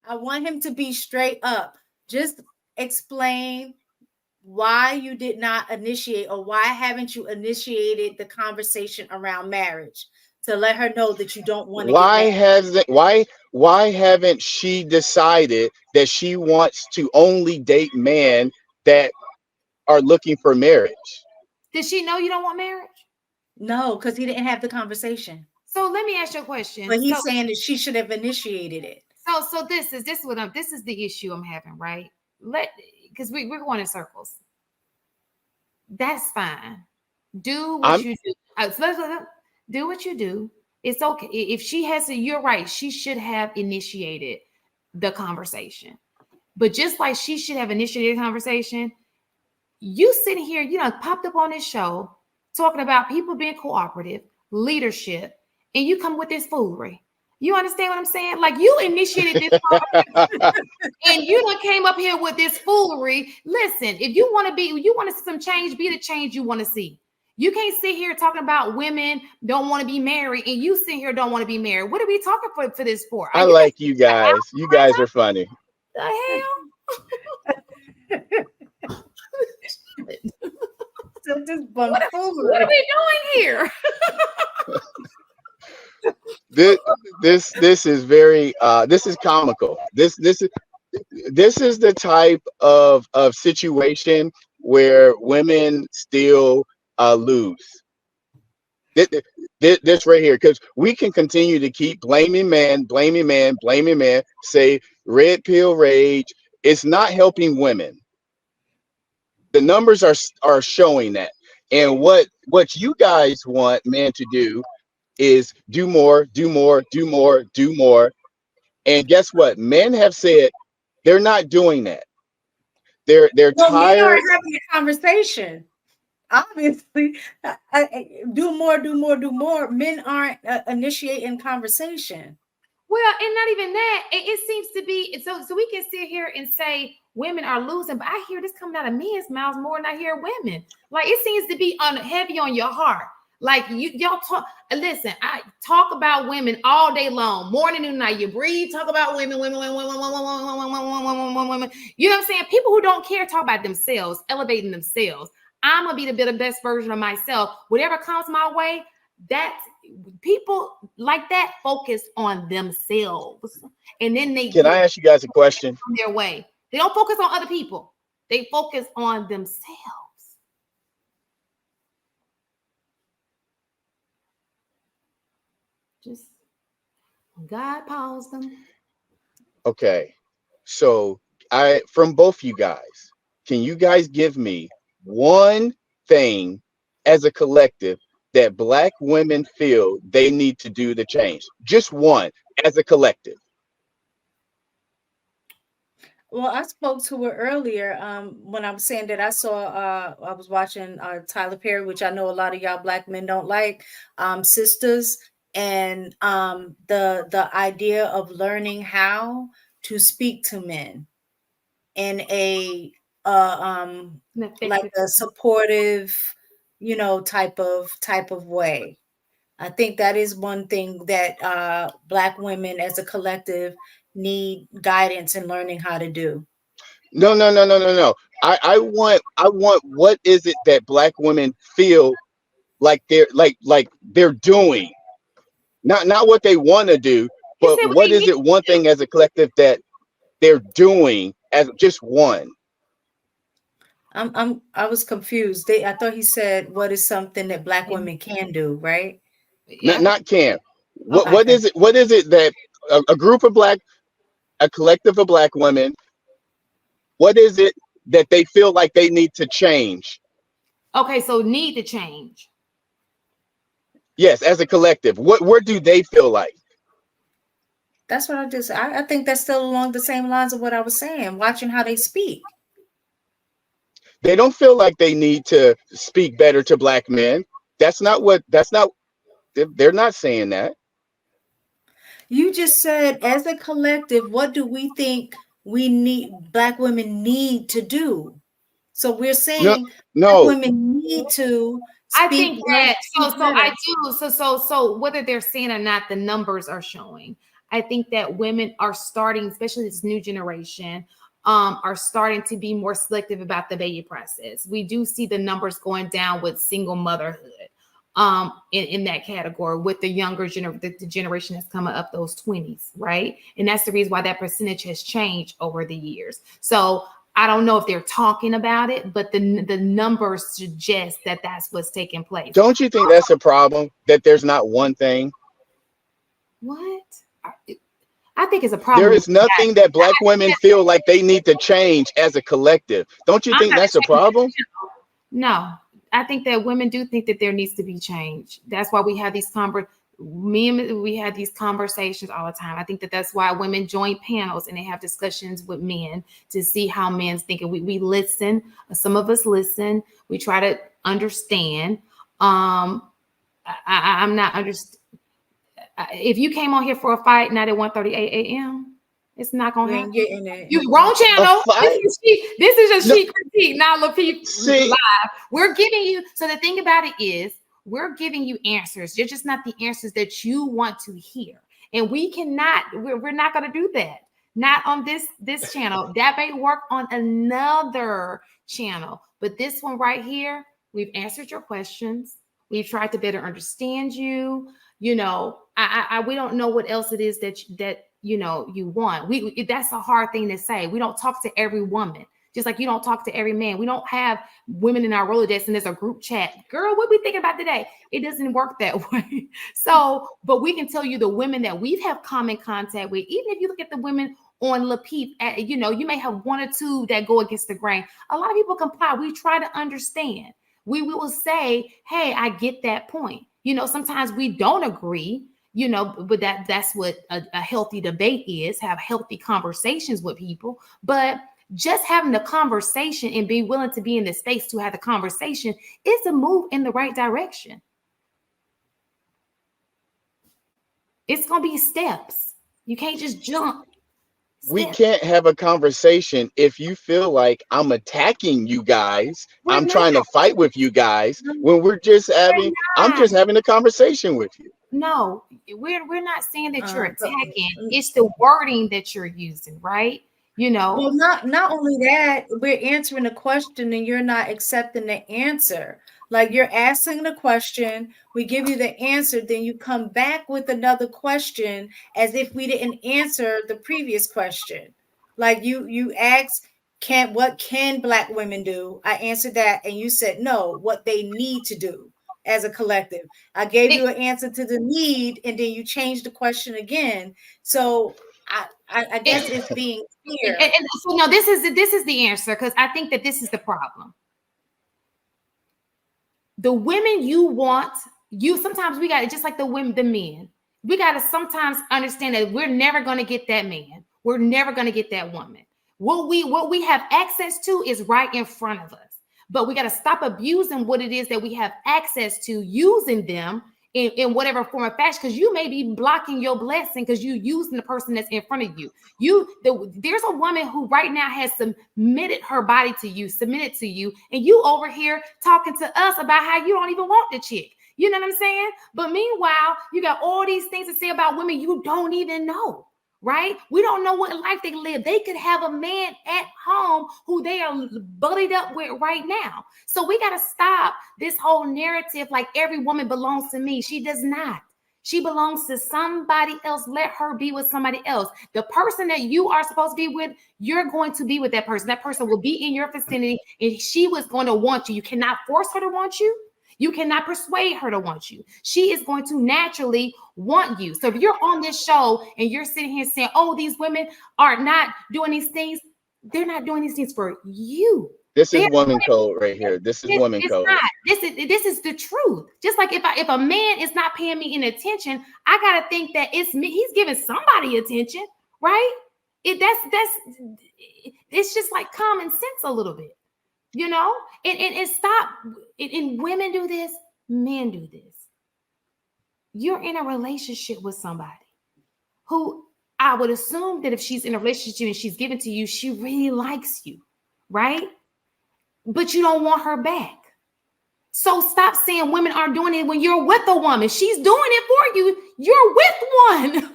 I want him to be straight up. Just explain why you did not initiate, or why haven't you initiated the conversation around marriage, to let her know that you don't want to get Why married. hasn't why haven't she decided that she wants to only date men that are looking for marriage? Did she know you don't want marriage? No, because he didn't have the conversation. So let me ask you a question. But he's So saying that she should have initiated it. so this is the issue I'm having, right? Because we're going in circles. That's fine. Do what I'm you do. Do what you do. It's okay. If she has to, you're right. She should have initiated the conversation. But just like she should have initiated a conversation, you sitting here, popped up on this show talking about people being cooperative, leadership, and you come with this foolery. You understand what I'm saying? Like, you initiated this and you done came up here with this foolery. Listen, if you want to see some change, be the change you want to see. You can't sit here talking about women don't want to be married, and you sit here don't want to be married. What are we talking for this for? I Are you like you guys. You guys are funny. the hell? So this What are we doing here? This is very this is comical. This is the type of situation where women still lose. This right here, because we can continue to keep blaming man, blaming man, blaming man, say red pill rage. It's not helping women. The numbers are showing that. And what you guys want men to do is do more, do more, do more, do more. And guess what? Men have said they're not doing that. They're Well, men tired. aren't having a conversation. Obviously, do more, do more, do more. Men aren't initiating conversation. Well, and not even that. It seems to be so we can sit here and say women are losing, but I hear this coming out of men's mouths more than I hear women. Like, it seems to be heavy on your heart. Like, y'all talk. Listen, I talk about women all day long, morning and night. You breathe, talk about women, women, women, women, women, women, women, women, women, women. You know what I'm saying? People who don't care talk about themselves, elevating themselves. I'm gonna be the best version of myself. Whatever comes my way, that's people like that focus on themselves, and then they Can I ask you guys a question? on their way. They don't focus on other people. They focus on themselves. Just God paused them. Okay. So from both you guys, can you guys give me one thing as a collective that black women feel they need to do to change? Just one as a collective. Well, I spoke to her earlier when I was saying that I was watching Tyler Perry, which I know a lot of y'all black men don't like, Sisters, and the idea of learning how to speak to men in a like a supportive, type of way. I think that is one thing that black women as a collective need guidance in learning how to do. No, no, no, no, no, no. I want what is it that black women feel like they're doing? Not what they want to do, He but said what what they is need it one to do. thing as a collective that they're doing as just one? I was confused. I thought he said what is something that black women can do, right? Not Yeah. not can. What Okay. what is it? What is it that a group of a collective of black women? What is it that they feel like they need to change? Okay, so need to change. Yes, as a collective. Where do they feel like? That's what I think that's still along the same lines of what I was saying, watching how they speak. They don't feel like they need to speak better to black men. That's not they're not saying that. You just said, as a collective, what do we think black women need to do? So we're No, saying black no. women need to I think learn that to speak so I better. do so whether they're saying or not, the numbers are showing. I think that women are starting, especially this new generation, are starting to be more selective about the baby process. We do see the numbers going down with single motherhood in that category with the younger the generation that's coming up, those 20s, right? And that's the reason why that percentage has changed over the years. So I don't know if they're talking about it, but the numbers suggest that that's what's taking place. Don't you think that's a problem, that there's not one thing? What? I think it's a problem. There is nothing that Black women feel like they need to change as a collective. Don't you think that's a problem? No, I think that women do think that there needs to be change. That's why we have these we have these conversations all the time. I think that that's why women join panels and they have discussions with men to see how men's thinking. We listen. Some of us listen. We try to understand. I'm not understand. If you came on here for a fight night at 1:38 a.m., it's not gonna happen. You wrong channel. This is a sheet critique, not Lapeef Live. We're giving you. So the thing about it is, we're giving you answers. They're just not the answers that you want to hear, and we cannot. We're not gonna do that. Not on this channel. That may work on another channel, but this one right here, we've answered your questions. We've tried to better understand you. You know, we don't know what else it is that you know you want. That's a hard thing to say. We don't talk to every woman, just like you don't talk to every man. We don't have women in our Rolodex and there's a group chat. Girl, what we thinking about today? It doesn't work that way. So, but we can tell you the women that we've had common contact with. Even if you look at the women on Lapeef, you know, you may have one or two that go against the grain. A lot of people comply. We try to understand. We will say, hey, I get that point. You know, sometimes we don't agree, you know, but that's what a healthy debate is, have healthy conversations with people. But just having the conversation and being willing to be in the space to have the conversation is a move in the right direction. It's going to be steps. You can't just jump. We can't have a conversation if you feel like I'm attacking you guys. I'm trying to fight with you guys when I'm just having a conversation with you. No, we're not saying that you're attacking. It's the wording that you're using, right? You know. Well, not only that, we're answering a question and you're not accepting the answer. Like, you're asking the question, we give you the answer, then you come back with another question as if we didn't answer the previous question. Like you asked, what can Black women do? I answered that and you said no, what they need to do as a collective. I gave you an answer to the need and then you changed the question again. So I guess it's being clear. And so no, this is the answer, because I think that this is the problem. The women you want, sometimes we got to, just like the men, we got to sometimes understand that we're never going to get that man. We're never going to get that woman. What we have access to is right in front of us, but we got to stop abusing what it is that we have access to, using them in whatever form of fashion, because you may be blocking your blessing because you using the person that's in front of you. There's a woman who right now has submitted her body to you, submitted to you, and you over here talking to us about how you don't even want the chick. You know what I'm saying? But meanwhile, you got all these things to say about women you don't even know, right? We don't know what life they live. They could have a man at home who they are buddied up with right now. So we got to stop this whole narrative like every woman belongs to me. She does not. She belongs to somebody else. Let her be with somebody else. The person that you are supposed to be with, you're going to be with that person. That person will be in your vicinity and she was going to want you. You cannot force her to want you. You cannot persuade her to want you. She is going to naturally want you. So if you're on this show and you're sitting here saying, oh, these women are not doing these things, they're not doing these things for you. This is woman code right here. This is woman code. This is the truth. Just like if a man is not paying me any attention, I gotta think that it's me. He's giving somebody attention, right? It's just like common sense a little bit. You know, and stop. And women do this, men do this. You're in a relationship with somebody who I would assume that if she's in a relationship and she's given to you, she really likes you, right? But you don't want her back. So stop saying women aren't doing it when you're with a woman. She's doing it for you. You're with one.